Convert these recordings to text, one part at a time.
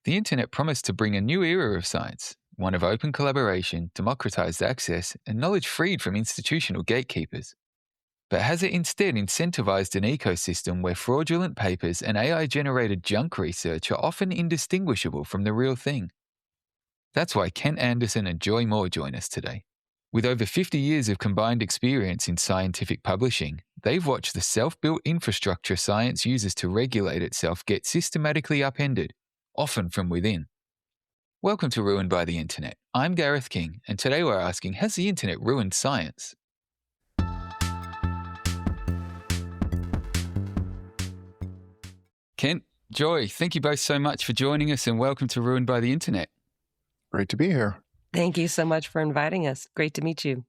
The internet promised to bring a new era of science, one of open collaboration, democratized access, and knowledge freed from institutional gatekeepers. But has it instead incentivized an ecosystem where fraudulent papers and AI-generated junk research are often indistinguishable from the real thing? That's why Kent Anderson and Joy Moore join us today. With over 50 years of combined experience in scientific publishing, they've watched the self-built infrastructure science uses to regulate itself get systematically upended, often from within. Welcome to Ruined by the Internet. I'm Gareth King, and today we're asking, has the internet ruined science? Kent, Joy, thank you both so much for joining us, and welcome to Ruined by the Internet. Great to be here. Thank you so much for inviting us. Great to meet you.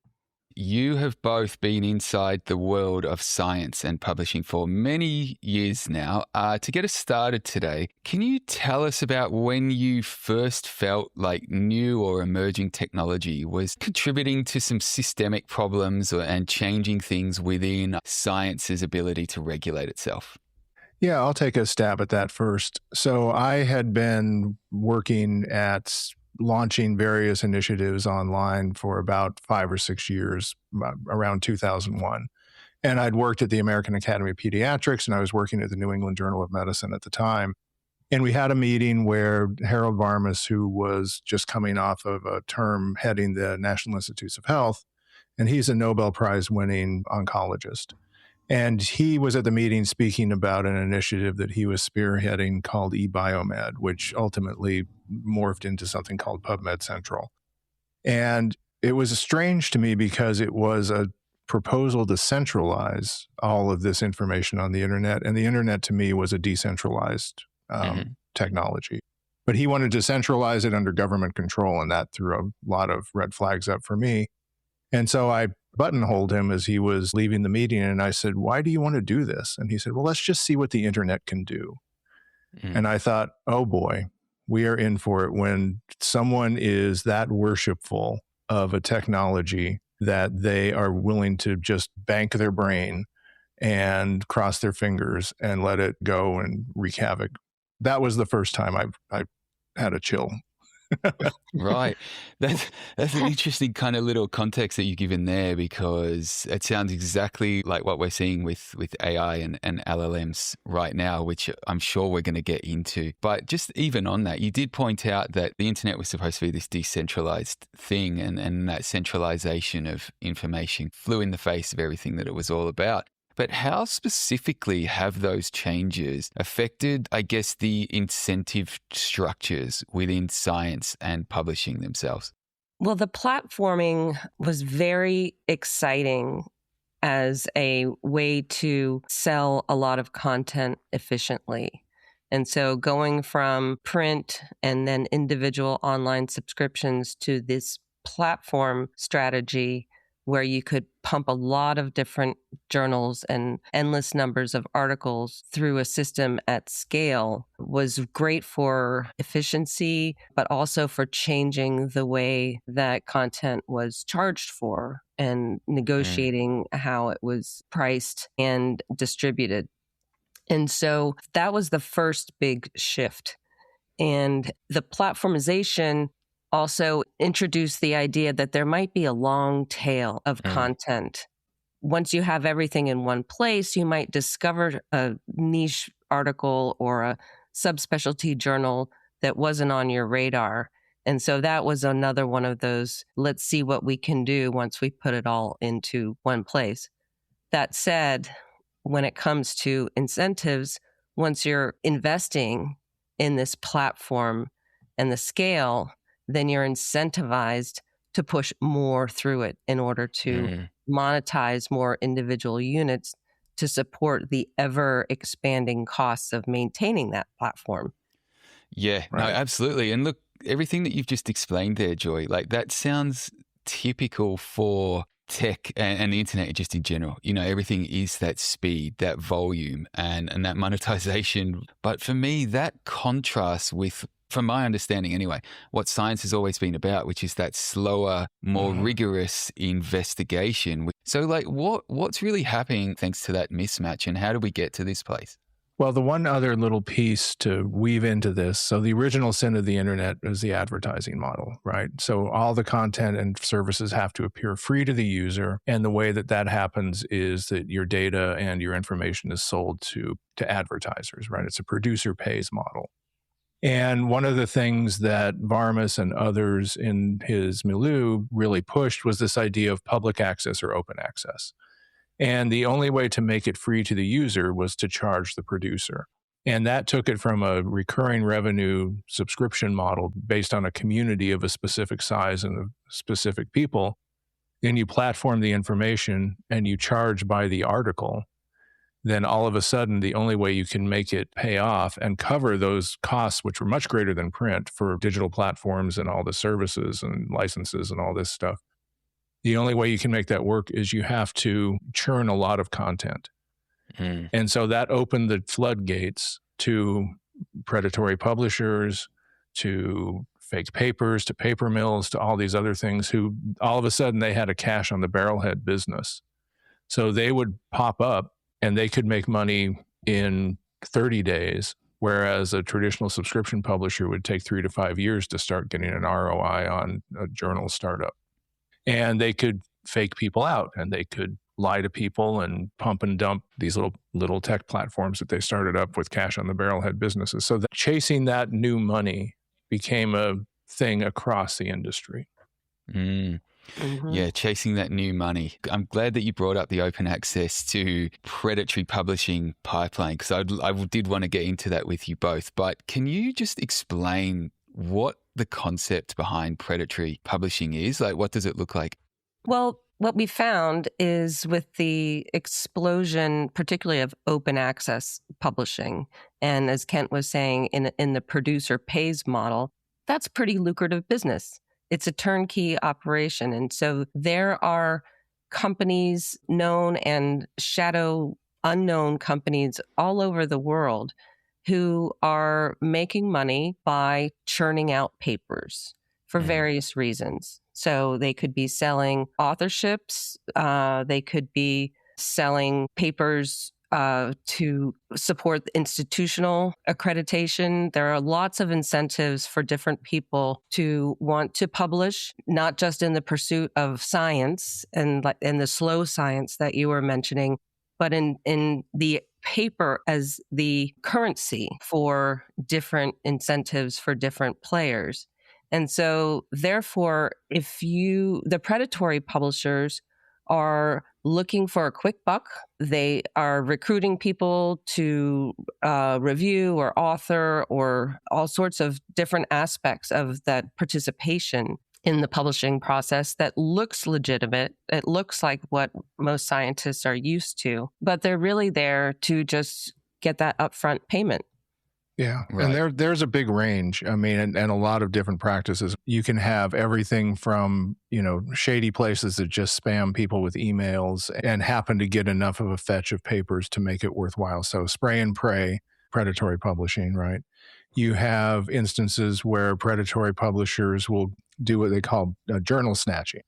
You have both been inside the world of science and publishing for many years now. To get us started today, can you tell us about when you first felt like new or emerging technology was contributing to some systemic problems and changing things within science's ability to regulate itself? Yeah, I'll take a stab at that first. So I had been working at launching various initiatives online for about 5 or 6 years, around 2001. And I'd worked at the American Academy of Pediatrics, and I was working at the New England Journal of Medicine at the time. And we had a meeting where Harold Varmus, who was just coming off of a term heading the National Institutes of Health, and he's a Nobel Prize winning oncologist. And he was at the meeting speaking about an initiative that he was spearheading called eBiomed, which ultimately morphed into something called PubMed Central. And it was strange to me because it was a proposal to centralize all of this information on the internet. And the internet to me was a decentralized technology. But he wanted to centralize it under government control, and that threw a lot of red flags up for me. And so I buttonholed him as he was leaving the meeting, and I said, "Why do you want to do this?" And he said, "Well, let's just see what the internet can do." And I thought, oh boy, we are in for it when someone is that worshipful of a technology that they are willing to just bank their brain and cross their fingers and let it go and wreak havoc. That was the first time I had a chill. Right. That's an interesting kind of little context that you give in there, because it sounds exactly like what we're seeing with AI and LLMs right now, which I'm sure we're going to get into. But just even on that, you did point out that the internet was supposed to be this decentralized thing, and that centralization of information flew in the face of everything that it was all about. But how specifically have those changes affected, I guess, the incentive structures within science and publishing themselves? Well, the platforming was very exciting as a way to sell a lot of content efficiently. And so going from print and then individual online subscriptions to this platform strategy where you could pump a lot of different journals and endless numbers of articles through a system at scale was great for efficiency, but also for changing the way that content was charged for and negotiating how it was priced and distributed. And so that was the first big shift. And the platformization also introduced the idea that there might be a long tail of content. Once you have everything in one place, you might discover a niche article or a subspecialty journal that wasn't on your radar. And so that was another one of those, let's see what we can do once we put it all into one place. That said, when it comes to incentives, once you're investing in this platform and the scale, then you're incentivized to push more through it in order to monetize more individual units to support the ever expanding costs of maintaining that platform. Yeah, right. No, absolutely. And look, everything that you've just explained there, Joy, like that sounds typical for tech and the internet just in general. You know, everything is that speed, that volume, and that monetization. But for me, that contrasts with, from my understanding anyway, what science has always been about, which is that slower, more rigorous investigation. So like what's really happening thanks to that mismatch, and how do we get to this place? Well, the one other little piece to weave into this, so the original sin of the internet is the advertising model, right? So all the content and services have to appear free to the user. And the way that that happens is that your data and your information is sold to advertisers, right? It's a producer pays model. And one of the things that Varmus and others in his milieu really pushed was this idea of public access or open access. And the only way to make it free to the user was to charge the producer. And that took it from a recurring revenue subscription model based on a community of a specific size and of specific people. Then you platform the information and you charge by the article. Then all of a sudden, the only way you can make it pay off and cover those costs, which were much greater than print for digital platforms and all the services and licenses and all this stuff, the only way you can make that work is you have to churn a lot of content. And so that opened the floodgates to predatory publishers, to fake papers, to paper mills, to all these other things who all of a sudden they had a cash on the barrelhead business. So they would pop up and they could make money in 30 days, whereas a traditional subscription publisher would take 3 to 5 years to start getting an ROI on a journal startup. And they could fake people out and they could lie to people and pump and dump these little tech platforms that they started up with cash on the barrelhead businesses. So chasing that new money became a thing across the industry. Yeah, chasing that new money. I'm glad that you brought up the open access to predatory publishing pipeline, because I did want to get into that with you both. But can you just explain what the concept behind predatory publishing is? Like, what does it look like? Well, what we found is with the explosion, particularly of open access publishing, and as Kent was saying, in the producer pays model, that's pretty lucrative business. It's a turnkey operation. And so there are companies, known and shadow unknown companies all over the world who are making money by churning out papers for various reasons. So they could be selling authorships, they could be selling papers to support institutional accreditation. There are lots of incentives for different people to want to publish, not just in the pursuit of science and the slow science that you were mentioning, but in the paper as the currency for different incentives for different players. And so therefore, the predatory publishers are looking for a quick buck. They are recruiting people to review or author or all sorts of different aspects of that participation in the publishing process that looks legitimate. It looks like what most scientists are used to, but they're really there to just get that upfront payment. Yeah. Right. And there's a big range. I mean, and a lot of different practices. You can have everything from, shady places that just spam people with emails and happen to get enough of a fetch of papers to make it worthwhile. So spray and pray, predatory publishing, right? You have instances where predatory publishers will do what they call journal snatching.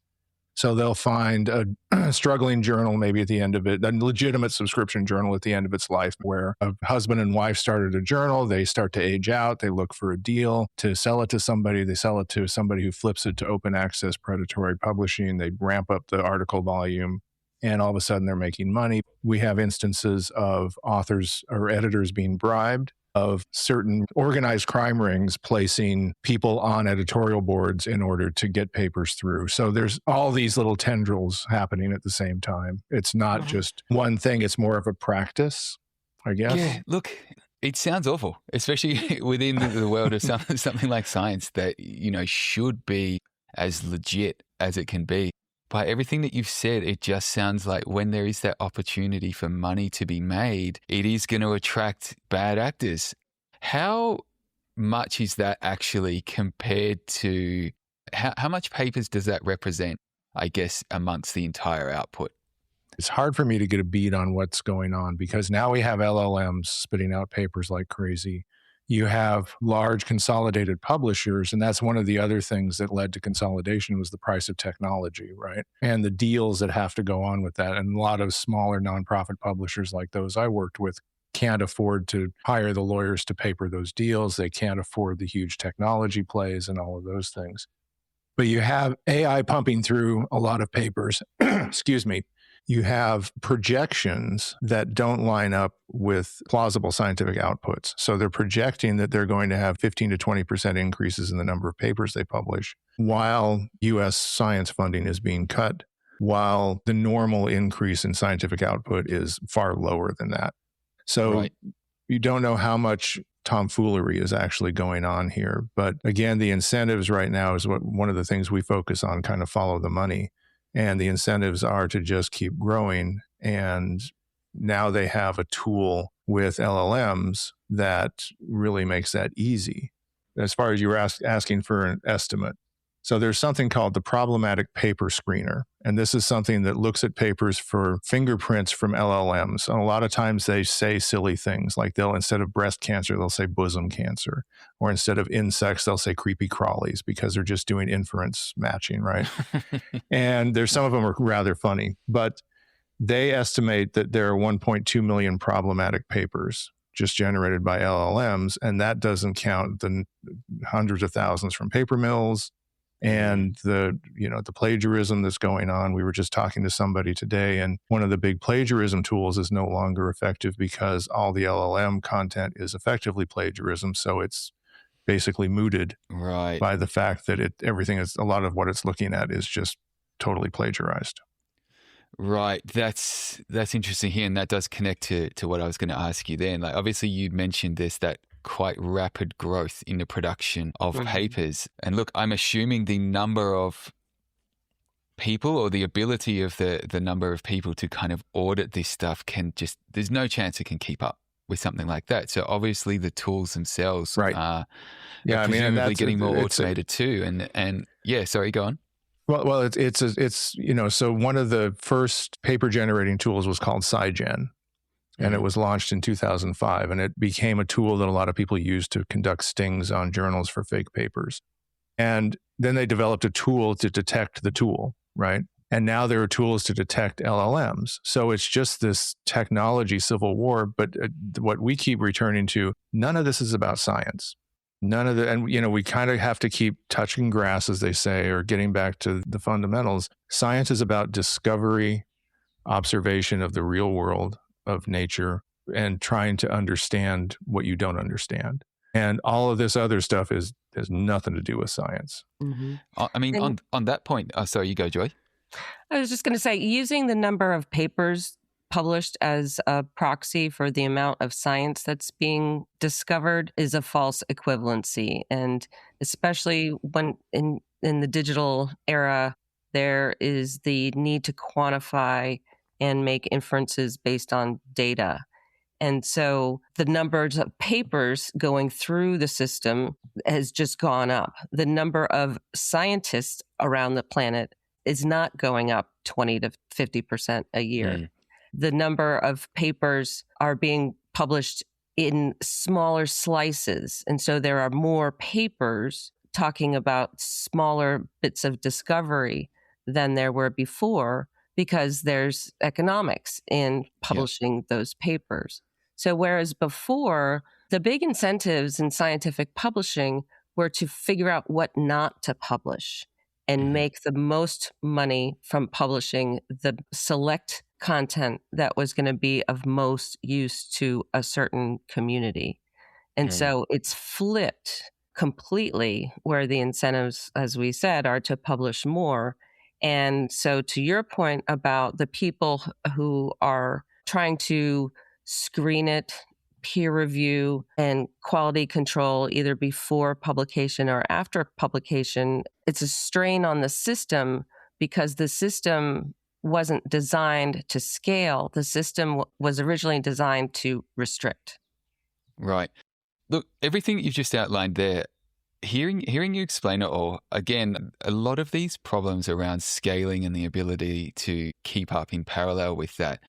So they'll find a struggling journal maybe at the end of it, a legitimate subscription journal at the end of its life, where a husband and wife started a journal, they start to age out, they look for a deal to sell it to somebody, they sell it to somebody who flips it to open access predatory publishing, they ramp up the article volume, and all of a sudden they're making money. We have instances of authors or editors being bribed, of certain organized crime rings placing people on editorial boards in order to get papers through. So there's all these little tendrils happening at the same time. It's not just one thing, it's more of a practice, I guess. Yeah, look, it sounds awful, especially within the world of something like science that, should be as legit as it can be. By everything that you've said, it just sounds like when there is that opportunity for money to be made, it is going to attract bad actors. How much is that actually compared to how much papers does that represent, I guess, amongst the entire output? It's hard for me to get a beat on what's going on because now we have LLMs spitting out papers like crazy. You have large consolidated publishers, and that's one of the other things that led to consolidation was the price of technology, right? And the deals that have to go on with that. And a lot of smaller nonprofit publishers like those I worked with can't afford to hire the lawyers to paper those deals. They can't afford the huge technology plays and all of those things. But you have AI pumping through a lot of papers. Excuse me. You have projections that don't line up with plausible scientific outputs. So they're projecting that they're going to have 15 to 20% increases in the number of papers they publish, while US science funding is being cut, while the normal increase in scientific output is far lower than that. So you don't know how much tomfoolery is actually going on here. But again, the incentives right now is one of the things we focus on, kind of follow the money. And the incentives are to just keep growing. And now they have a tool with LLMs that really makes that easy. As far as you were asking for an estimate. So there's something called the problematic paper screener. And this is something that looks at papers for fingerprints from LLMs. And a lot of times they say silly things, like instead of breast cancer, they'll say bosom cancer. Or instead of insects, they'll say creepy crawlies, because they're just doing inference matching, right? And some of them are rather funny. But they estimate that there are 1.2 million problematic papers just generated by LLMs. And that doesn't count the hundreds of thousands from paper mills, and the plagiarism that's going on. We were just talking to somebody today, and one of the big plagiarism tools is no longer effective because all the LLM content is effectively plagiarism. So it's basically mooted by the fact that a lot of what it's looking at is just totally plagiarized. Right. That's interesting here. And that does connect to what I was going to ask you then. Like, obviously you mentioned that quite rapid growth in the production of papers. And look, I'm assuming the number of people, or the ability of the number of people to kind of audit this stuff, there's no chance it can keep up with something like that. So obviously the tools themselves are presumably getting more automated too. And yeah, sorry, go on. Well, so one of the first paper generating tools was called SciGen. And it was launched in 2005, and it became a tool that a lot of people use to conduct stings on journals for fake papers. And then they developed a tool to detect the tool, right? And now there are tools to detect LLMs. So it's just this technology civil war. But what we keep returning to, none of this is about science. None of and we kind of have to keep touching grass, as they say, or getting back to the fundamentals. Science is about discovery, observation of the real world, of nature, and trying to understand what you don't understand. And all of this other stuff has nothing to do with science. I mean, on that point, sorry, you go, Joy. I was just going to say, using the number of papers published as a proxy for the amount of science that's being discovered is a false equivalency. And especially when in the digital era, there is the need to quantify and make inferences based on data. And so the numbers of papers going through the system has just gone up. The number of scientists around the planet is not going up 20 to 50% a year. The number of papers are being published in smaller slices. And so there are more papers talking about smaller bits of discovery than there were before, because there's economics in publishing those papers. So whereas before, the big incentives in scientific publishing were to figure out what not to publish and make the most money from publishing the select content that was going to be of most use to a certain community. And so it's flipped completely, where the incentives, as we said, are to publish more. And so to your point about the people who are trying to screen it, peer review, and quality control either before publication or after publication, it's a strain on the system, because the system wasn't designed to scale. The system was originally designed to restrict. Right. Look, everything you've just outlined there, hearing you explain it all, again, a lot of these problems around scaling and the ability to keep up in parallel with that,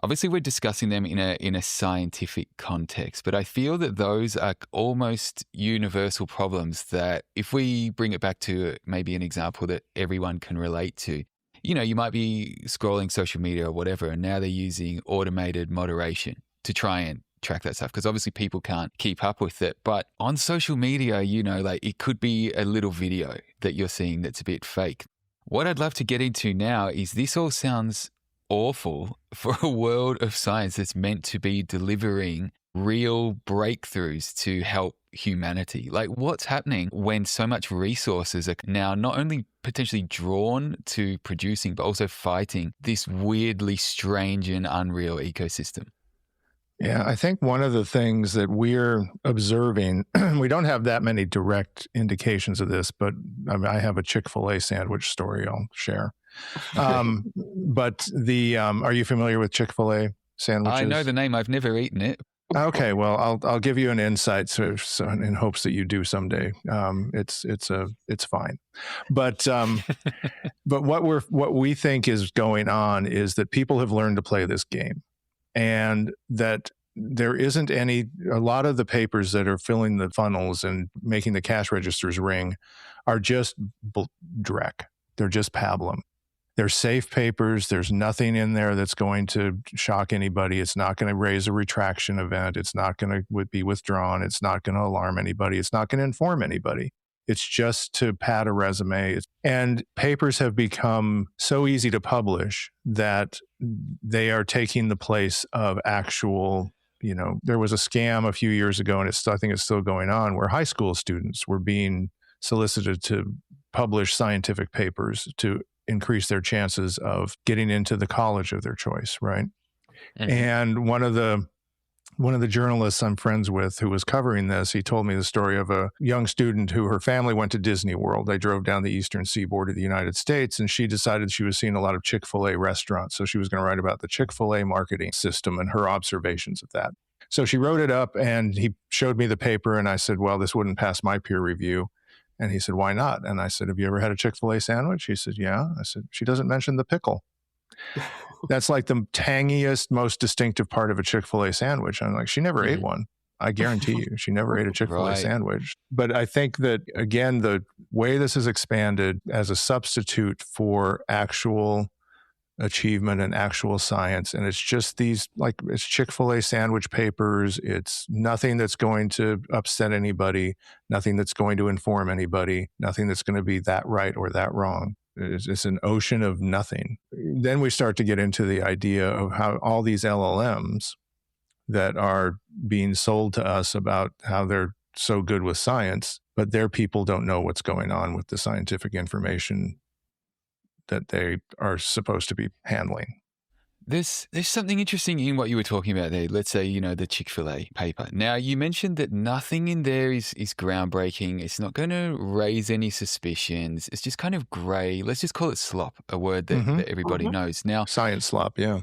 obviously we're discussing them in a scientific context, but I feel that those are almost universal problems that, if we bring it back to maybe an example that everyone can relate to, you might be scrolling social media or whatever, and now they're using automated moderation to try and track that stuff? Because obviously people can't keep up with it. But on social media, like it could be a little video that you're seeing that's a bit fake. What I'd love to get into now is this all sounds awful for a world of science that's meant to be delivering real breakthroughs to help humanity. Like, what's happening when so much resources are now not only potentially drawn to producing, but also fighting this weirdly strange and unreal ecosystem? Yeah, I think one of the things that we're observing, we don't have that many direct indications of this, but I have a Chick-fil-A sandwich story I'll share. But are you familiar with Chick-fil-A sandwiches? I know the name. I've never eaten it. Okay, well, I'll give you an insight, so in hopes that you do someday. It's fine, but what we think is going on is that people have learned to play this game, and that there isn't a lot of the papers that are filling the funnels and making the cash registers ring are just dreck. They're just pablum. They're safe papers. There's nothing in there that's going to shock anybody. It's not going to raise a retraction event. It's not going to be withdrawn. It's not going to alarm anybody. It's not going to inform anybody. It's just to pad a resume. And papers have become so easy to publish that they are taking the place of actual, there was a scam a few years ago, and I think it's still going on, where high school students were being solicited to publish scientific papers to increase their chances of getting into the college of their choice, right? Mm-hmm. And one of the journalists I'm friends with who was covering this, he told me the story of a young student who her family went to Disney World. They drove down the eastern seaboard of the United States, and she decided she was seeing a lot of Chick-fil-A restaurants. So she was going to write about the Chick-fil-A marketing system and her observations of that. So she wrote it up, and he showed me the paper, and I said, well, this wouldn't pass my peer review. And he said, why not? And I said, have you ever had a Chick-fil-A sandwich? He said, yeah. I said, she doesn't mention the pickle. That's like the tangiest, most distinctive part of a Chick-fil-A sandwich. I'm like, she never ate one. I guarantee you, she never ate a Chick-fil-A sandwich. But I think that, again, the way this has expanded as a substitute for actual achievement and actual science, and it's just it's Chick-fil-A sandwich papers. It's nothing that's going to upset anybody, nothing that's going to inform anybody, nothing that's going to be that right or that wrong. It's an ocean of nothing. Then we start to get into the idea of how all these LLMs that are being sold to us about how they're so good with science, but their people don't know what's going on with the scientific information that they are supposed to be handling. There's something interesting in what you were talking about there. Let's say, the Chick-fil-A paper. Now, you mentioned that nothing in there is groundbreaking. It's not going to raise any suspicions. It's just kind of gray. Let's just call it slop, a word that everybody knows. Now, science slop, yeah.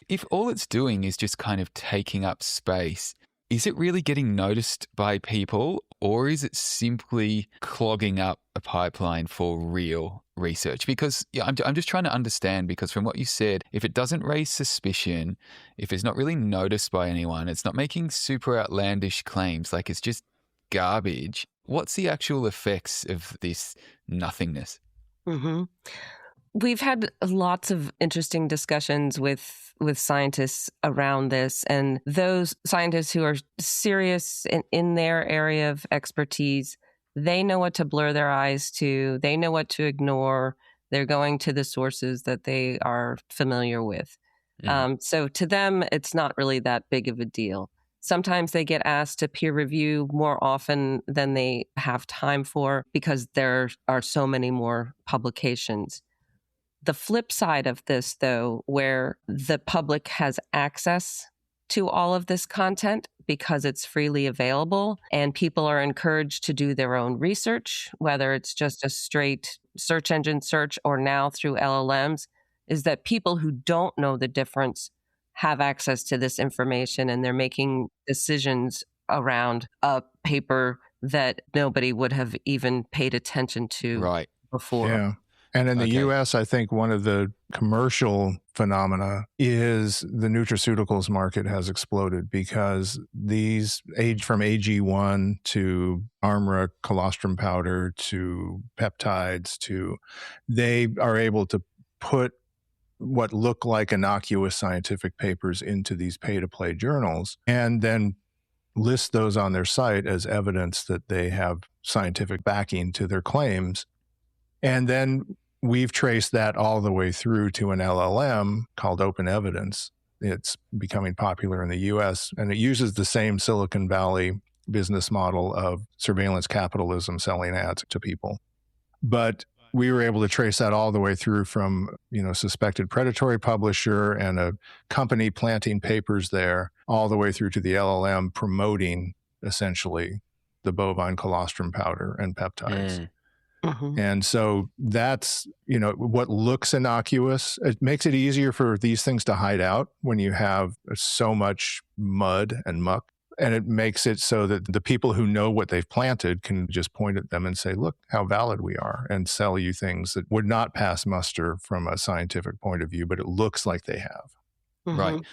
If all it's doing is just kind of taking up space, is it really getting noticed by people, or is it simply clogging up a pipeline for real research? Because I'm just trying to understand, because from what you said, if it doesn't raise suspicion, if it's not really noticed by anyone, it's not making super outlandish claims, like it's just garbage, what's the actual effects of this nothingness? Mm-hmm. We've had lots of interesting discussions with scientists around this, and those scientists who are serious in their area of expertise, they know what to blur their eyes to, they know what to ignore, they're going to the sources that they are familiar with. So to them, it's not really that big of a deal. Sometimes they get asked to peer review more often than they have time for, because there are so many more publications. The flip side of this, though, where the public has access to all of this content because it's freely available and people are encouraged to do their own research, whether it's just a straight search engine search or now through LLMs, is that people who don't know the difference have access to this information, and they're making decisions around a paper that nobody would have even paid attention to before. Yeah. And in the U.S., I think one of the commercial phenomena is the nutraceuticals market has exploded, because these from AG1 to Armra colostrum powder to peptides they are able to put what look like innocuous scientific papers into these pay-to-play journals, and then list those on their site as evidence that they have scientific backing to their claims. And then we've traced that all the way through to an LLM called Open Evidence. It's becoming popular in the US, and it uses the same Silicon Valley business model of surveillance capitalism, selling ads to people. But we were able to trace that all the way through from, suspected predatory publisher and a company planting papers there, all the way through to the LLM promoting essentially the bovine colostrum powder and peptides. Mhm. And so that's, what looks innocuous. It makes it easier for these things to hide out when you have so much mud and muck. And it makes it so that the people who know what they've planted can just point at them and say, look how valid we are, and sell you things that would not pass muster from a scientific point of view, but it looks like they have. Right. Mhm.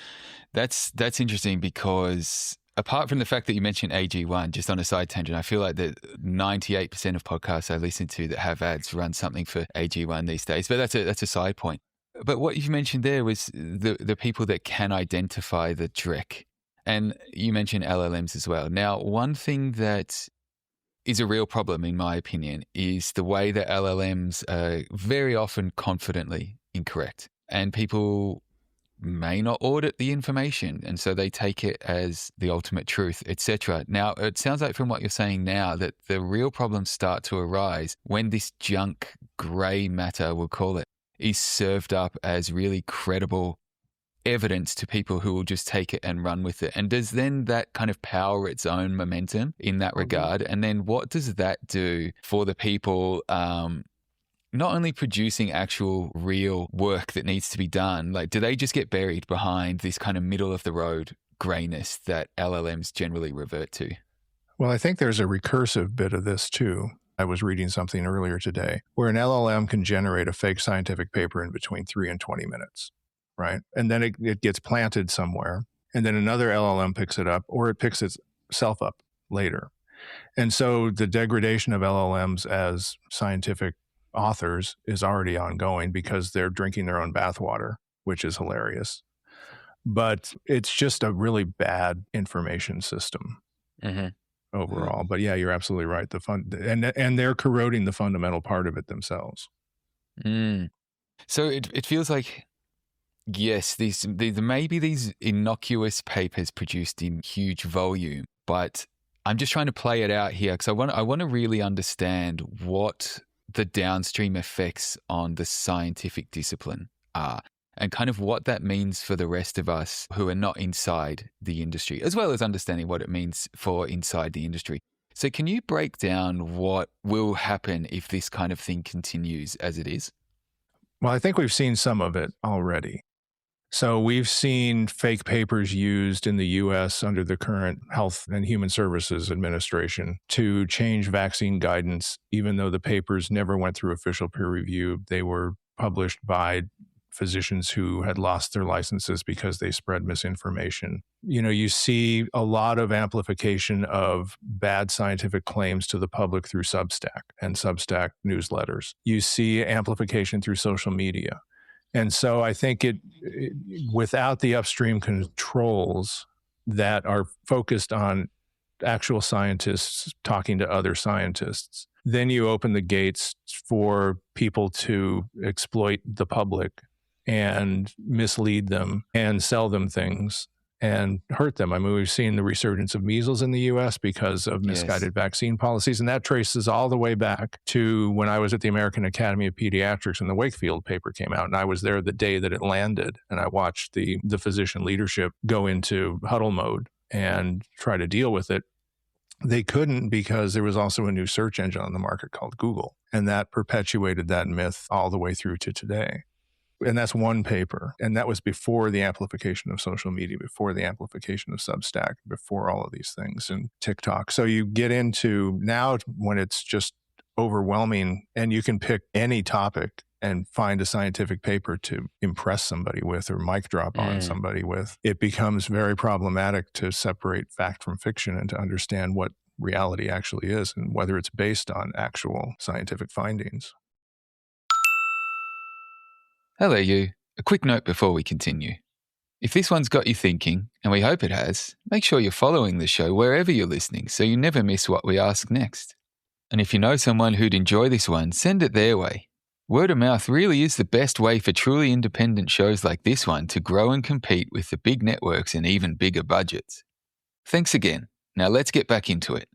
That's interesting because apart from the fact that you mentioned AG1, just on a side tangent, I feel like that 98% of podcasts I listen to that have ads run something for AG1 these days. But that's a side point. But what you mentioned there was the people that can identify the trick. And you mentioned LLMs as well. Now, one thing that is a real problem, in my opinion, is the way that LLMs are very often confidently incorrect. And people may not audit the information, and so they take it as the ultimate truth, etc. Now, it sounds like from what you're saying now that the real problems start to arise when this junk grey matter, we'll call it, is served up as really credible evidence to people who will just take it and run with it. And does then that kind of power its own momentum in that regard? And then what does that do for the people not only producing actual real work that needs to be done, like do they just get buried behind this kind of middle of the road grayness that LLMs generally revert to? Well, I think there's a recursive bit of this too. I was reading something earlier today where an LLM can generate a fake scientific paper in between 3 and 20 minutes, right? And then it gets planted somewhere, and then another LLM picks it up, or it picks itself up later. And so the degradation of LLMs as scientific authors is already ongoing because they're drinking their own bathwater, which is hilarious. But it's just a really bad information system overall. But yeah, you're absolutely right. And they're corroding the fundamental part of it themselves. So it feels like, yes, these maybe these innocuous papers produced in huge volume, but I'm just trying to play it out here because I want to really understand what the downstream effects on the scientific discipline are, and kind of what that means for the rest of us who are not inside the industry, as well as understanding what it means for inside the industry. So can you break down what will happen if this kind of thing continues as it is? Well, I think we've seen some of it already. So we've seen fake papers used in the US under the current Health and Human Services Administration to change vaccine guidance, even though the papers never went through official peer review. They were published by physicians who had lost their licenses because they spread misinformation. You see a lot of amplification of bad scientific claims to the public through Substack and Substack newsletters. You see amplification through social media. And so I think without the upstream controls that are focused on actual scientists talking to other scientists, then you open the gates for people to exploit the public and mislead them and sell them things and hurt them. I mean, we've seen the resurgence of measles in the US because of misguided vaccine policies. And that traces all the way back to when I was at the American Academy of Pediatrics and the Wakefield paper came out. And I was there the day that it landed. And I watched the physician leadership go into huddle mode and try to deal with it. They couldn't because there was also a new search engine on the market called Google. And that perpetuated that myth all the way through to today. And that's one paper. And that was before the amplification of social media, before the amplification of Substack, before all of these things and TikTok. So you get into now when it's just overwhelming and you can pick any topic and find a scientific paper to impress somebody with or mic drop on somebody with, it becomes very problematic to separate fact from fiction and to understand what reality actually is and whether it's based on actual scientific findings. Hello, you. A quick note before we continue. If this one's got you thinking, and we hope it has, make sure you're following the show wherever you're listening so you never miss what we ask next. And if you know someone who'd enjoy this one, send it their way. Word of mouth really is the best way for truly independent shows like this one to grow and compete with the big networks and even bigger budgets. Thanks again. Now let's get back into it.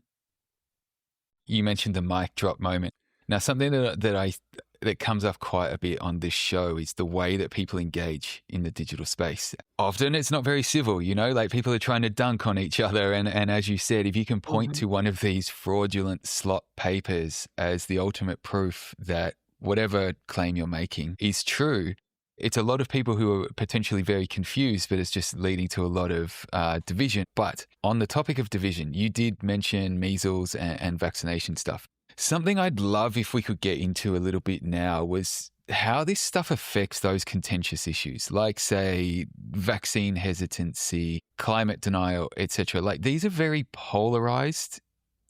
You mentioned the mic drop moment. Now, something that comes up quite a bit on this show is the way that people engage in the digital space. Often it's not very civil, like people are trying to dunk on each other. And as you said, if you can point to one of these fraudulent slot papers as the ultimate proof that whatever claim you're making is true, it's a lot of people who are potentially very confused, but it's just leading to a lot of division. But on the topic of division, you did mention measles and vaccination stuff. Something I'd love if we could get into a little bit now was how this stuff affects those contentious issues, like, say, vaccine hesitancy, climate denial, etc. Like, these are very polarized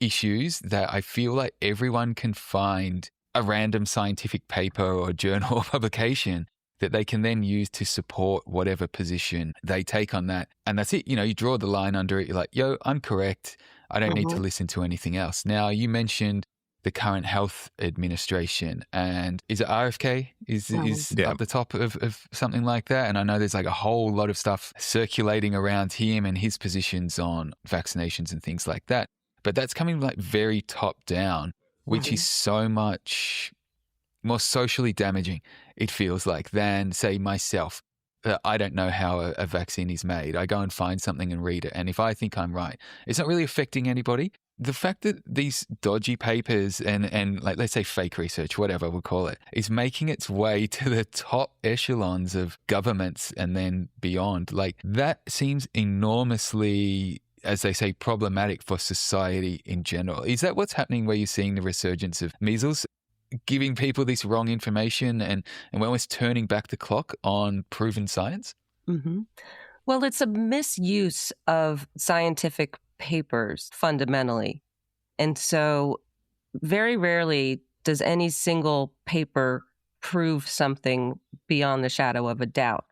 issues that I feel like everyone can find a random scientific paper or journal or publication that they can then use to support whatever position they take on that. And that's it. You draw the line under it. You're like, yo, I'm correct. I don't need to listen to anything else. Now, you mentioned the current health administration, and is it RFK is at the top of something like that? And I know there's like a whole lot of stuff circulating around him and his positions on vaccinations and things like that. But that's coming like very top down, which is so much more socially damaging, it feels like, than, say, myself. I don't know how a vaccine is made. I go and find something and read it. And if I think I'm right, it's not really affecting anybody. The fact that these dodgy papers and like, let's say fake research, whatever we'll call it, is making its way to the top echelons of governments and then beyond, like, that seems enormously, as they say, problematic for society in general. Is that what's happening where you're seeing the resurgence of measles? Giving people this wrong information and almost turning back the clock on proven science? Well, it's a misuse of scientific papers fundamentally. And so very rarely does any single paper prove something beyond the shadow of a doubt.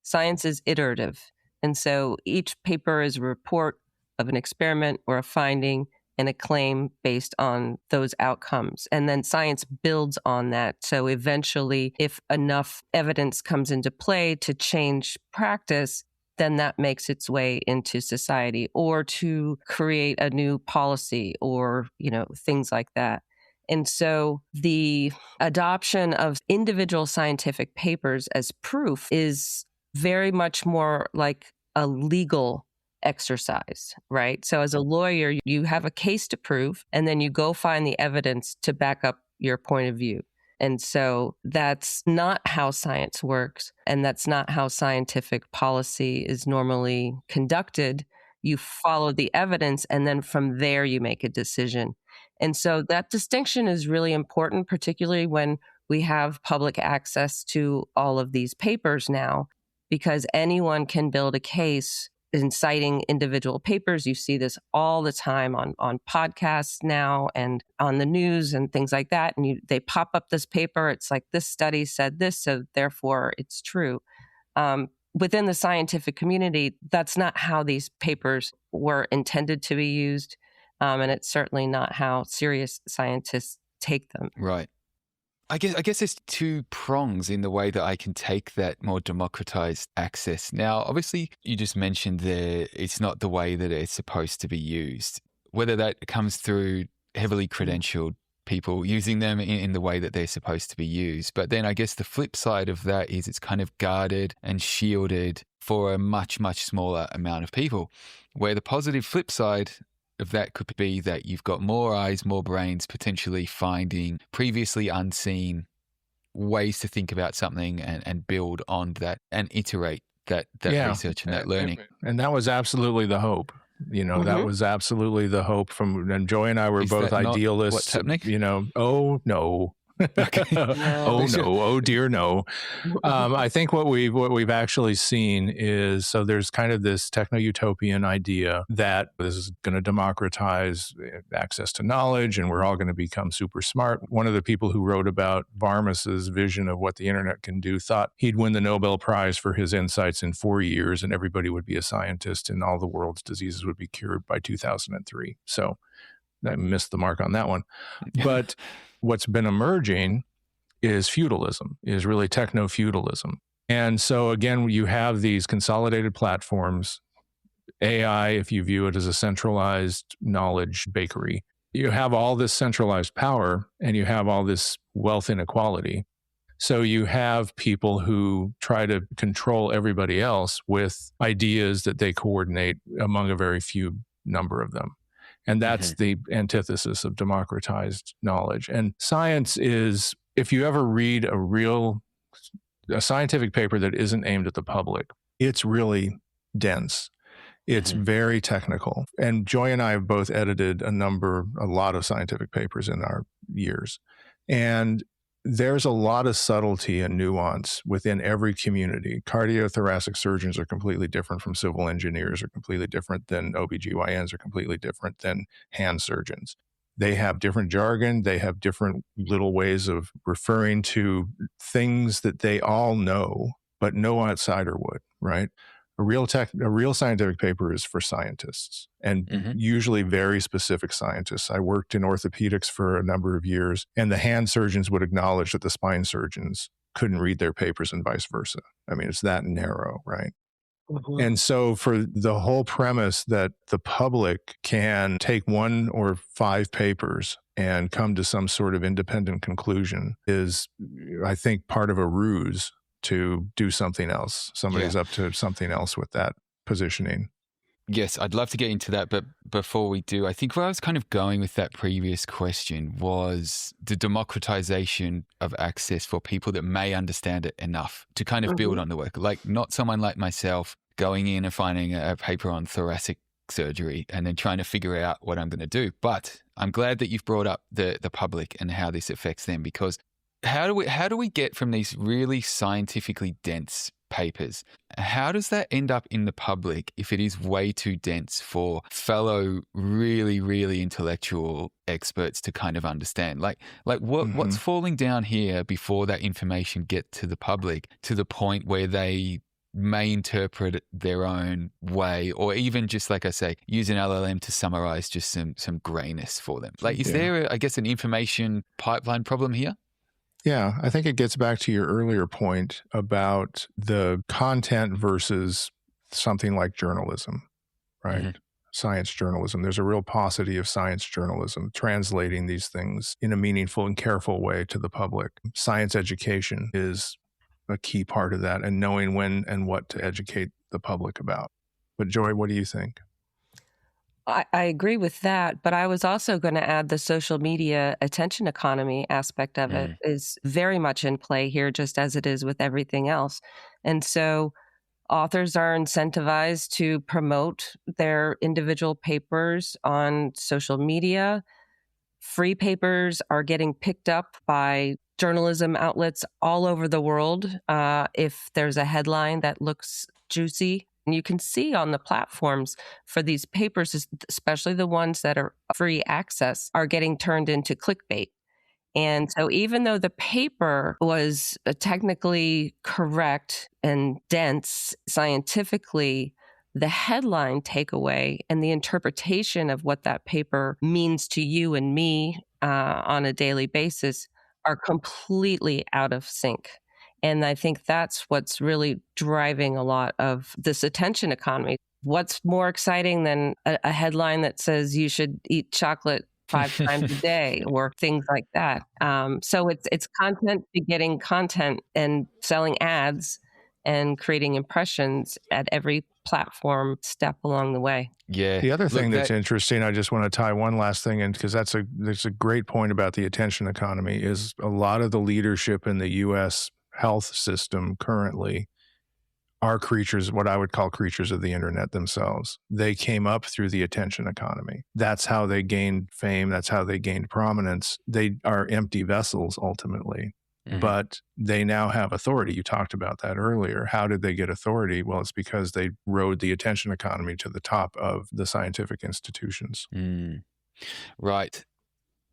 Science is iterative. And so each paper is a report of an experiment or a finding and a claim based on those outcomes. And then science builds on that. So eventually, if enough evidence comes into play to change practice, then that makes its way into society or to create a new policy or, things like that. And so the adoption of individual scientific papers as proof is very much more like a legal exercise, right? So as a lawyer, you have a case to prove, and then you go find the evidence to back up your point of view. And so that's not how science works, and that's not how scientific policy is normally conducted. You follow the evidence, and then from there you make a decision. And so that distinction is really important, particularly when we have public access to all of these papers now, because anyone can build a case in citing individual papers. You see this all the time on podcasts now and on the news and things like that. And they pop up this paper. It's like, this study said this, so therefore it's true. Within the scientific community, that's not how these papers were intended to be used. And it's certainly not how serious scientists take them. Right. I guess there's two prongs in the way that I can take that more democratized access. Now, obviously, you just mentioned there it's not the way that it's supposed to be used, whether that comes through heavily credentialed people using them in the way that they're supposed to be used. But then I guess the flip side of that is it's kind of guarded and shielded for a much, much smaller amount of people, where the positive flip side of that could be that you've got more eyes, more brains potentially finding previously unseen ways to think about something and build on that and iterate that research and that learning. And that was absolutely the hope. That was absolutely the hope and Joy and I were both idealists. What's happening? Oh no. Okay. Oh No. no! Oh dear, no! I think what we've actually seen is, so there's kind of this techno-utopian idea that this is going to democratize access to knowledge, and we're all going to become super smart. One of the people who wrote about Varmus's vision of what the internet can do thought he'd win the Nobel Prize for his insights in 4 years, and everybody would be a scientist, and all the world's diseases would be cured by 2003. So I missed the mark on that one. But what's been emerging is feudalism, is really techno-feudalism. And so again, you have these consolidated platforms, AI, if you view it as a centralized knowledge bakery, you have all this centralized power and you have all this wealth inequality. So you have people who try to control everybody else with ideas that they coordinate among a very few number of them. And that's the antithesis of democratized knowledge. And science is, if you ever read a scientific paper that isn't aimed at the public, it's really dense. It's very technical. And Joy and I have both edited a lot of scientific papers in our years. And there's a lot of subtlety and nuance within every community. Cardiothoracic surgeons are completely different from civil engineers, are completely different than OBGYNs, are completely different than hand surgeons. They have different jargon. They have different little ways of referring to things that they all know, but no outsider would, right? A real scientific paper is for scientists, and usually very specific scientists. I worked in orthopedics for a number of years, and the hand surgeons would acknowledge that the spine surgeons couldn't read their papers and vice versa. I mean, it's that narrow, right? And so for the whole premise that the public can take 1 or 5 papers and come to some sort of independent conclusion is, I think, part of a ruse to do something else. Somebody's up to something else with that positioning. Yes, I'd love to get into that. But before we do, I think where I was kind of going with that previous question was the democratization of access for people that may understand it enough to kind of build on the work. Like not someone like myself going in and finding a paper on thoracic surgery and then trying to figure out what I'm going to do. But I'm glad that you've brought up the public and how this affects them, because how do we get from these really scientifically dense papers, how does that end up in the public if it is way too dense for fellow really, really intellectual experts to kind of understand? Like what's falling down here before that information get to the public to the point where they may interpret it their own way, or even just, like I say, use an LLM to summarize just some grayness for them? Like, is there, I guess, an information pipeline problem here? Yeah, I think it gets back to your earlier point about the content versus something like journalism, right? Science journalism. There's a real paucity of science journalism translating these things in a meaningful and careful way to the public. Science education is a key part of that, and knowing when and what to educate the public about. But Joy, what do you think? I agree with that, but I was also going to add the social media attention economy aspect of it is very much in play here, just as it is with everything else. And so authors are incentivized to promote their individual papers on social media. Free papers are getting picked up by journalism outlets all over the world if there's a headline that looks juicy. And you can see on the platforms for these papers, especially the ones that are free access, are getting turned into clickbait. And so even though the paper was technically correct and dense scientifically, the headline takeaway and the interpretation of what that paper means to you and me on a daily basis are completely out of sync. And I think that's what's really driving a lot of this attention economy. What's more exciting than a headline that says you should eat chocolate 5 times a day or things like that? So it's content begetting content and selling ads and creating impressions at every platform step along the way. Yeah. The other thing that's interesting, I just want to tie one last thing in, because there's a great point about the attention economy, is a lot of the leadership in the U.S. health system currently are creatures, what I would call creatures of the internet themselves. They came up through the attention economy. That's how they gained fame. That's how they gained prominence. They are empty vessels ultimately, but they now have authority. You talked about that earlier. How did they get authority? Well, it's because they rode the attention economy to the top of the scientific institutions. Right.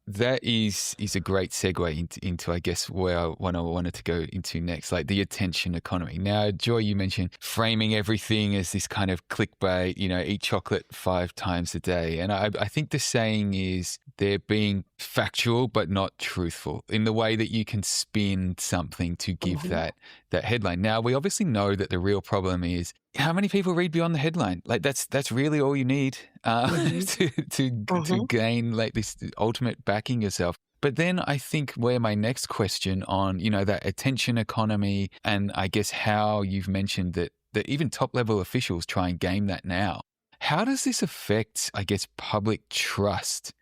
That is a great segue into I guess, where I wanted to go into next, like the attention economy. Now, Joy, you mentioned framing everything as this kind of clickbait, eat chocolate 5 times a day. And I think the saying is they're being factual but not truthful in the way that you can spin something to give that headline. Now, we obviously know that the real problem is how many people read beyond the headline. Like that's really all you need to gain like this ultimate backing yourself. But then I think where my next question on, that attention economy, and I guess how you've mentioned that even top level officials try and game that now. How does this affect, I guess, public trust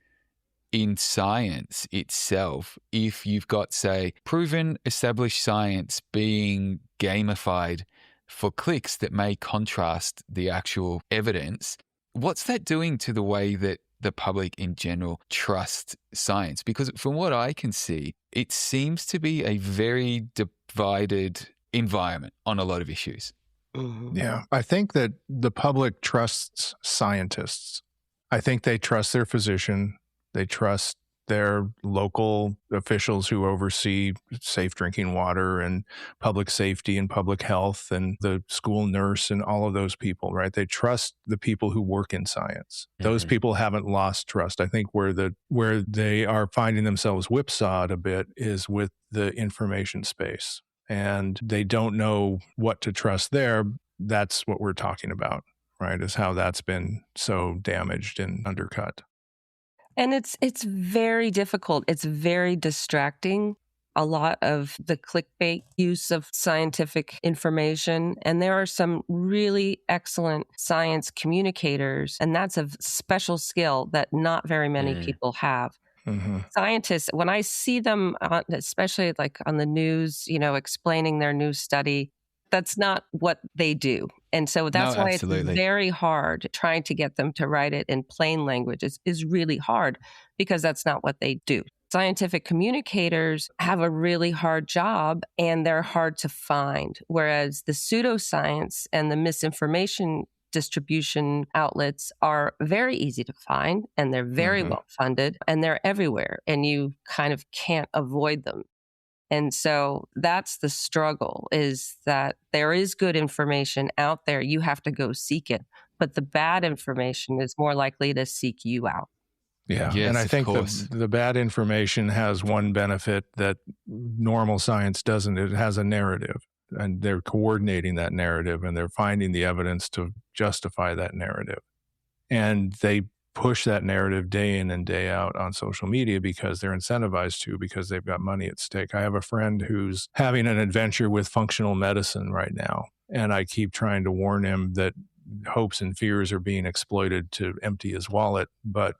in science itself if you've got, say, proven established science being gamified for clicks that may contrast the actual evidence? What's that doing to the way that the public in general trust science? Because from what I can see, it seems to be a very divided environment on a lot of issues. Yeah, I think that the public trusts scientists. I think they trust their physician. They trust their local officials who oversee safe drinking water and public safety and public health and the school nurse and all of those people, right? They trust the people who work in science. Those people haven't lost trust. I think where they are finding themselves whipsawed a bit is with the information space, and they don't know what to trust there. That's what we're talking about, right? Is how that's been so damaged and undercut. And it's very difficult. It's very distracting. A lot of the clickbait use of scientific information. And there are some really excellent science communicators, and that's a special skill that not very many people have. Scientists, when I see them, especially like on the news, explaining their new study, that's not what they do. And so No, that's why it's absolutely. very hard trying to get them to write it in plain language is really hard because that's not what they do. Scientific communicators have a really hard job and they're hard to find, whereas the pseudoscience and the misinformation distribution outlets are very easy to find and they're very well funded and they're everywhere and you kind of can't avoid them. And so that's the struggle, is that there is good information out there. You have to go seek it. But the bad information is more likely to seek you out. Yeah. Yes, and I of think course. the bad information has one benefit that normal science doesn't. It has a narrative, and they're coordinating that narrative and they're finding the evidence to justify that narrative. And they push that narrative day in and day out on social media because they're incentivized to, because they've got money at stake. I have a friend who's having an adventure with functional medicine right now, and I keep trying to warn him that hopes and fears are being exploited to empty his wallet, but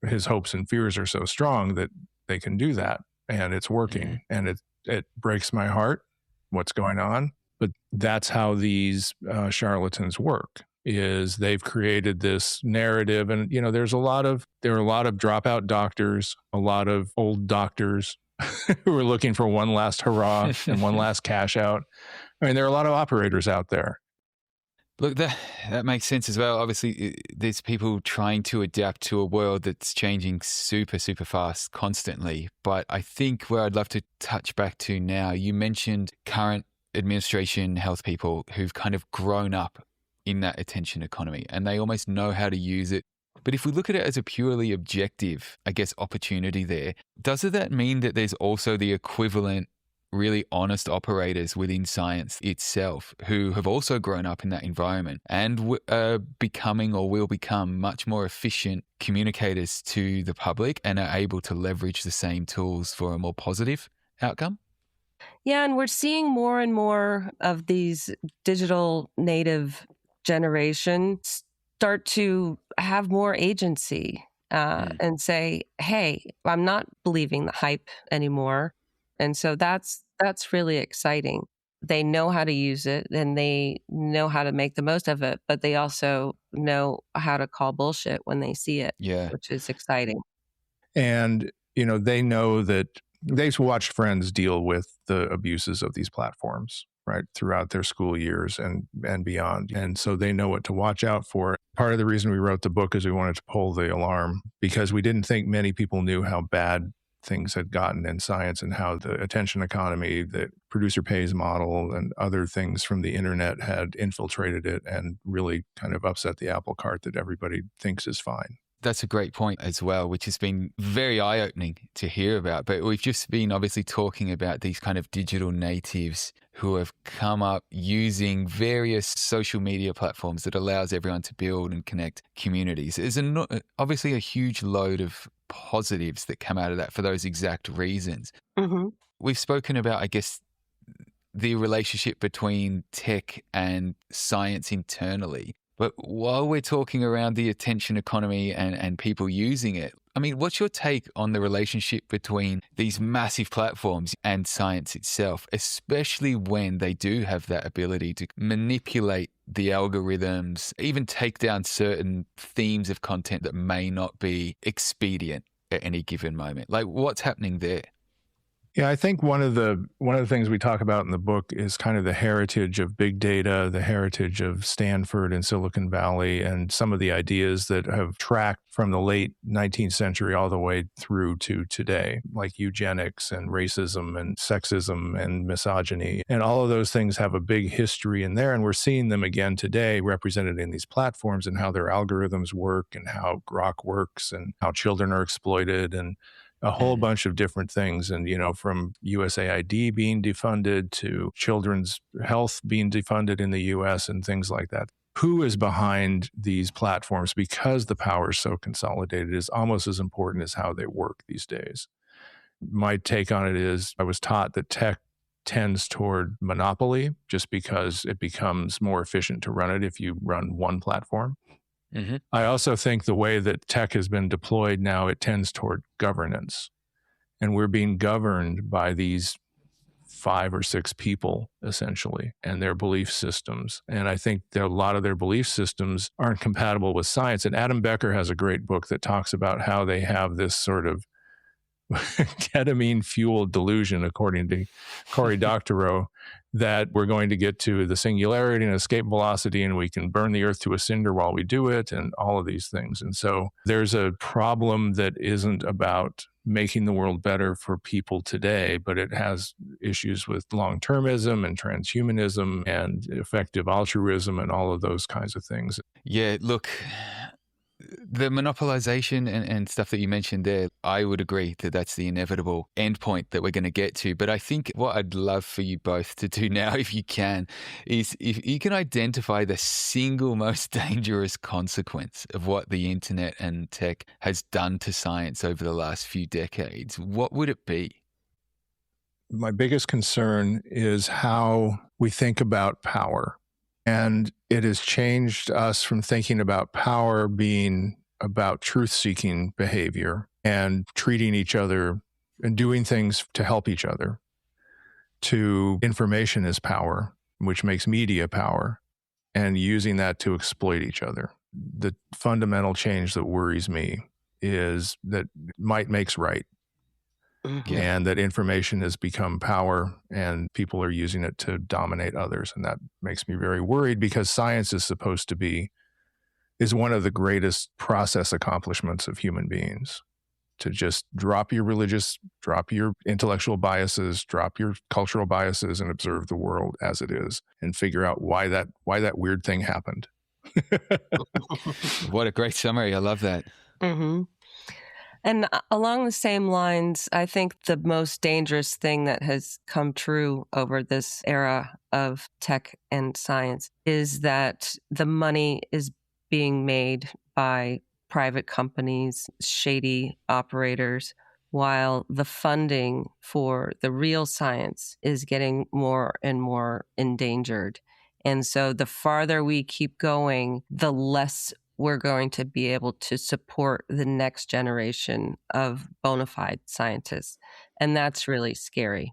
his hopes and fears are so strong that they can do that, and it's working. And it breaks my heart what's going on, but that's how these charlatans work. Is they've created this narrative, and there are a lot of dropout doctors, a lot of old doctors who are looking for one last hurrah and one last cash out. I mean, there are a lot of operators out there. Look, that makes sense as well. Obviously, there's people trying to adapt to a world that's changing super, super fast constantly. But I think where I'd love to touch back to now, you mentioned current administration health people who've kind of grown up in that attention economy and they almost know how to use it. But if we look at it as a purely objective, I guess, opportunity there, doesn't that mean that there's also the equivalent really honest operators within science itself who have also grown up in that environment and are becoming or will become much more efficient communicators to the public and are able to leverage the same tools for a more positive outcome? Yeah, and we're seeing more and more of these digital native generation start to have more agency and say, hey, I'm not believing the hype anymore. And so that's really exciting. they know how to use it and they know how to make the most of it, but they also know how to call bullshit when they see it, Yeah. which is exciting. And, they know that they've watched friends deal with the abuses of these platforms, right, throughout their school years and beyond. And so they know what to watch out for. Part of the reason we wrote the book is we wanted to pull the alarm because we didn't think many people knew how bad things had gotten in science and how the attention economy, the producer pays model, and other things from the internet had infiltrated it and really kind of upset the apple cart that everybody thinks is fine. That's a great point as well, which has been very eye-opening to hear about. But we've just been obviously talking about these kind of digital natives who have come up using various social media platforms that allows everyone to build and connect communities. There's obviously a huge load of positives that come out of that for those exact reasons. Mm-hmm. We've spoken about, I guess, the relationship between tech and science internally. But while we're talking around the attention economy and people using it, I mean, what's your take on the relationship between these massive platforms and science itself, especially when they do have that ability to manipulate the algorithms, even take down certain themes of content that may not be expedient at any given moment? Like, what's happening there? Yeah, I think one of the things we talk about in the book is kind of the heritage of big data, the heritage of Stanford and Silicon Valley, and some of the ideas that have tracked from the late 19th century all the way through to today, like eugenics and racism and sexism and misogyny. And all of those things have a big history in there. And we're seeing them again today represented in these platforms and how their algorithms work and how Grok works and how children are exploited and a whole bunch of different things. And, from USAID being defunded to children's health being defunded in the US and things like that. Who is behind these platforms? Because the power is so consolidated is almost as important as how they work these days. My take on it is I was taught that tech tends toward monopoly just because it becomes more efficient to run it if you run one platform. Mm-hmm. I also think the way that tech has been deployed now, it tends toward governance. And we're being governed by these 5 or 6 people, essentially, and their belief systems. And I think that a lot of their belief systems aren't compatible with science. And Adam Becker has a great book that talks about how they have this sort of ketamine-fueled delusion, according to Cory Doctorow, that we're going to get to the singularity and escape velocity, and we can burn the earth to a cinder while we do it, and all of these things. And so there's a problem that isn't about making the world better for people today, but it has issues with long-termism and transhumanism and effective altruism and all of those kinds of things. Yeah, look, the monopolization and stuff that you mentioned there, I would agree that that's the inevitable endpoint that we're going to get to. But I think what I'd love for you both to do now, if you can, is if you can identify the single most dangerous consequence of what the internet and tech has done to science over the last few decades, what would it be? My biggest concern is how we think about power. And it has changed us from thinking about power being about truth-seeking behavior and treating each other and doing things to help each other, to information as power, which makes media power, and using that to exploit each other. The fundamental change that worries me is that might makes right. Mm-hmm. And that information has become power and people are using it to dominate others. And that makes me very worried because science is supposed to be, is one of the greatest process accomplishments of human beings. To just drop your intellectual biases, drop your cultural biases and observe the world as it is and figure out why that weird thing happened. What a great summary. I love that. Mm-hmm. And along the same lines, I think the most dangerous thing that has come true over this era of tech and science is that the money is being made by private companies, shady operators, while the funding for the real science is getting more and more endangered. And so the farther we keep going, the less we're going to be able to support the next generation of bona fide scientists. And that's really scary.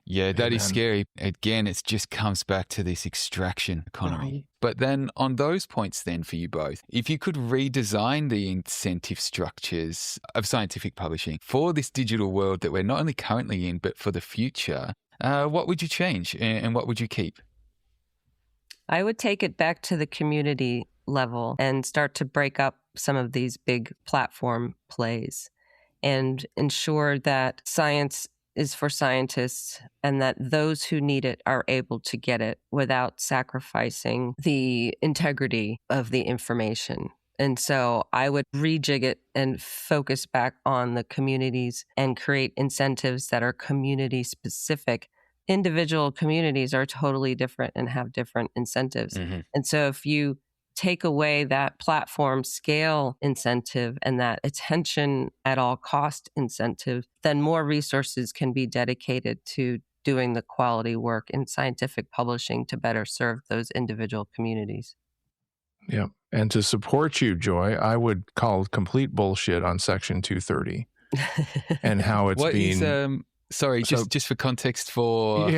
Yeah, that is Amen. scary. Again, it just comes back to this extraction economy. But then on those points then for you both, if you could redesign the incentive structures of scientific publishing for this digital world that we're not only currently in, but for the future, what would you change and what would you keep? I would take it back to the community level and start to break up some of these big platform plays and ensure that science is for scientists and that those who need it are able to get it without sacrificing the integrity of the information. And so I would rejig it and focus back on the communities and create incentives that are community specific. Individual communities are totally different and have different incentives. Mm-hmm. And so if you take away that platform scale incentive and that attention at all cost incentive, then more resources can be dedicated to doing the quality work in scientific publishing to better serve those individual communities. Yeah. And to support you, Joy, I would call complete bullshit on Section 230 and how it's What being... is, sorry, just for context for,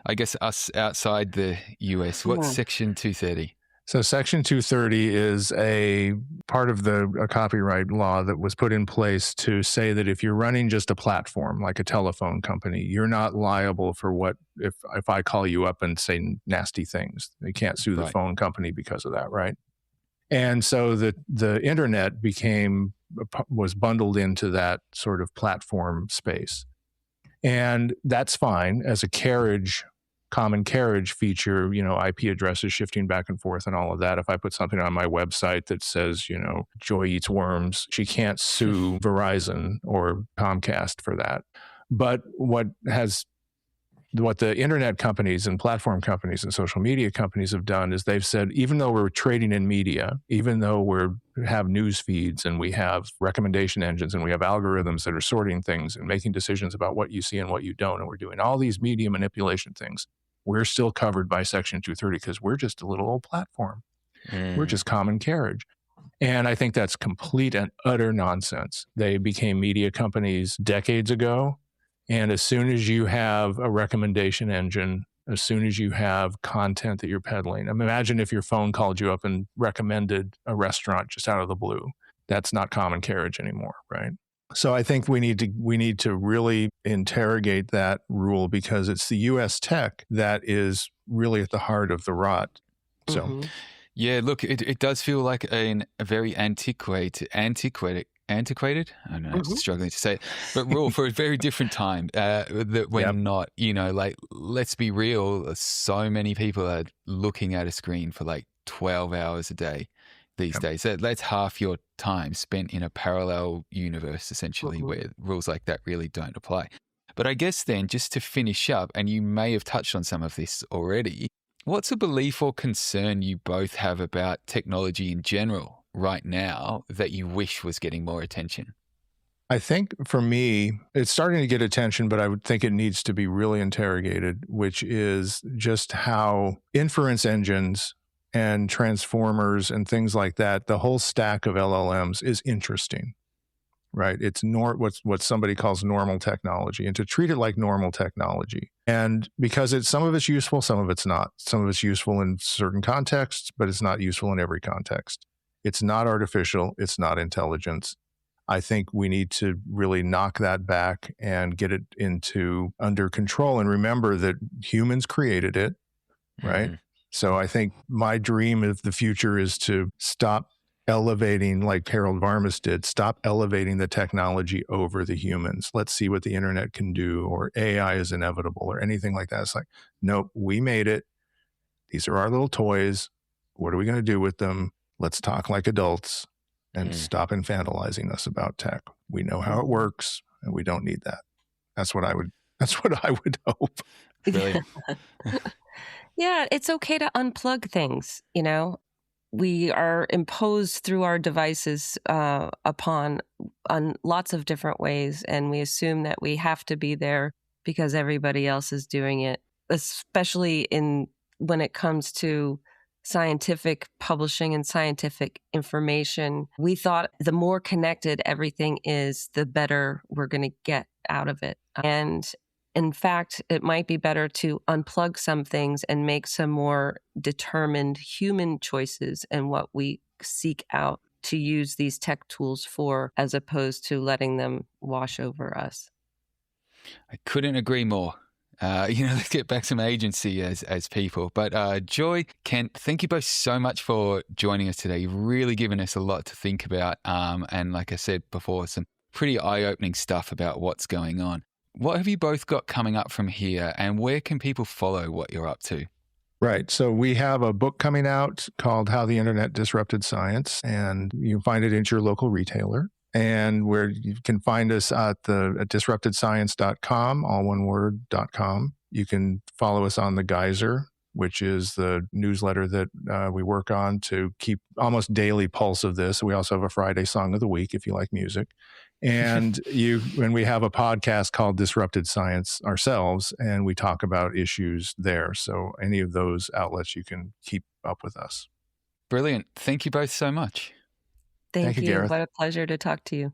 I guess, us outside the US, what's Section 230? So Section 230 is a part of a copyright law that was put in place to say that if you're running just a platform, like a telephone company, you're not liable for what, if I call you up and say nasty things. You can't sue the phone company because of that, right? And so the internet was bundled into that sort of platform space. And that's fine as a common carriage feature, IP addresses shifting back and forth and all of that. If I put something on my website that says, Joy eats worms, she can't sue Verizon or Comcast for that. But what the internet companies and platform companies and social media companies have done is they've said, even though we're trading in media, even though we have news feeds and we have recommendation engines and we have algorithms that are sorting things and making decisions about what you see and what you don't, and we're doing all these media manipulation things, we're still covered by Section 230 because we're just a little old platform. We're just common carriage. And I think that's complete and utter nonsense. They became media companies decades ago. And as soon as you have a recommendation engine, as soon as you have content that you're peddling, imagine if your phone called you up and recommended a restaurant just out of the blue. That's not common carriage anymore, right? So I think we need to really interrogate that rule because it's the U.S. tech that is really at the heart of the rot. So, yeah, look, it does feel like a very antiquated. I don't know, I'm struggling to say it, but rule for a very different time that we're not, let's be real. So many people are looking at a screen for like 12 hours a day these days. That's half your time spent in a parallel universe, essentially, where rules like that really don't apply. But I guess then, just to finish up, and you may have touched on some of this already, what's a belief or concern you both have about technology in general right now that you wish was getting more attention? I think for me, it's starting to get attention, but I would think it needs to be really interrogated, which is just how inference engines and transformers and things like that, the whole stack of LLMs is interesting, right? It's what somebody calls normal technology, and to treat it like normal technology. And because some of it's useful, some of it's not. Some of it's useful in certain contexts, but it's not useful in every context. It's not artificial. It's not intelligence. I think we need to really knock that back and get it under control and remember that humans created it, right? So I think my dream of the future is to stop elevating, like Harold Varmus did, stop elevating the technology over the humans. Let's see what the internet can do, or AI is inevitable, or anything like that. It's like, nope, we made it. These are our little toys. What are we going to do with them? Let's talk like adults and stop infantilizing us about tech. We know how it works and we don't need that. That's what I would hope. Brilliant. Yeah, it's okay to unplug things, We are imposed through our devices on lots of different ways, and we assume that we have to be there because everybody else is doing it, especially when it comes to scientific publishing and scientific information. We thought the more connected everything is, the better we're going to get out of it. And in fact, it might be better to unplug some things and make some more determined human choices in what we seek out to use these tech tools for, as opposed to letting them wash over us. I couldn't agree more. Let's get back some agency as people. But Joy, Kent, thank you both so much for joining us today. You've really given us a lot to think about. And like I said before, some pretty eye-opening stuff about what's going on. What have you both got coming up from here, and where can people follow what you're up to? Right. So we have a book coming out called How the Internet Disrupted Science, and you can find it at your local retailer. And where you can find us at disruptedscience.com, all one word, .com. You can follow us on the Geyser, which is the newsletter that we work on to keep almost daily pulse of this. We also have a Friday song of the week if you like music. And we have a podcast called Disrupted Science ourselves, and we talk about issues there. So any of those outlets, you can keep up with us. Brilliant. Thank you both so much. Thank you. Gareth. What a pleasure to talk to you.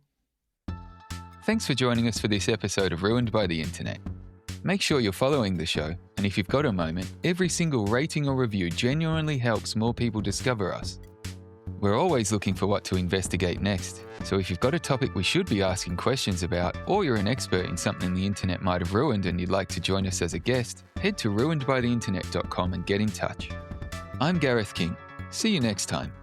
Thanks for joining us for this episode of Ruined by the Internet. Make sure you're following the show, and if you've got a moment, every single rating or review genuinely helps more people discover us. We're always looking for what to investigate next, so if you've got a topic we should be asking questions about, or you're an expert in something the internet might have ruined and you'd like to join us as a guest, head to ruinedbytheinternet.com and get in touch. I'm Gareth King. See you next time.